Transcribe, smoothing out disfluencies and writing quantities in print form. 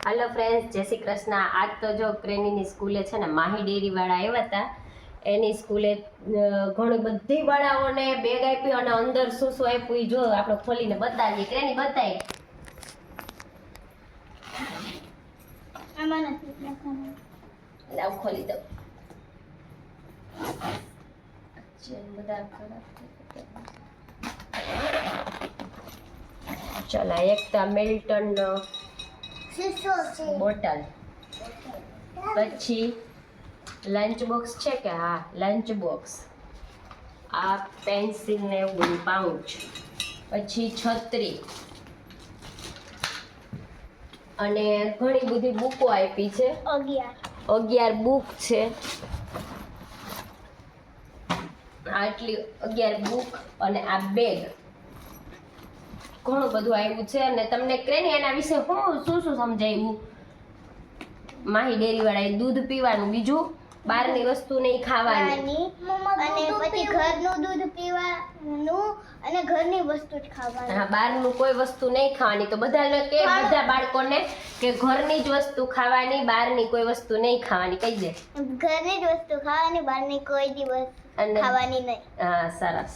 Hello friends, जय श्री कृष्ण। आज तो जो क्रेनीनी स्कूले छे ने माही डेरी वाळा આવ્યા હતા એની સ્કૂલે ઘણી બધી બાળાઓને બેગ આપી અને અંદર શું શું આપ્યું ઈ જો આપણે ખોલીને બતાવીએ। ક્રેની બતાય આમાં નથી લખવાનું, લાવ ખોલી દઉં। ચેન બધા ખરાબ ચલ એક તો મિલ્ટન શીશો છે, બોટલ, પછી લંચ બોક્સ છે કે હા લંચ બોક્સ, આ પેન્સિલ ને એવું પાઉચ, પછી છત્રી અને ઘણી બધી બુકો આપી છે। 11 બુક છે, આટલી 11 બુક અને આ બેગ ઘણું બધું આવ્યું છે। અને તમને ક્રેની એના વિશે શું શું સમજાવ્યું? માહી ડેરી વાળાએ દૂધ પીવાનું, બીજું બહારની વસ્તુ નહીં ખાવાની, અને પછી ઘરનું દૂધ પીવાનું અને ઘરની વસ્તુ જ ખાવાની। હા, બહારનું કોઈ વસ્તુ નહીં ખાવાની। તો બધાને કે બધા બાળકોને કે ઘરની જ વસ્તુ ખાવાની, બહારની કોઈ વસ્તુ નહીં ખાવાની કહી દે। ઘરની જ વસ્તુ ખાવાની, બહારની કોઈ દિવસ ખાવાની નહીં। હા સરસ।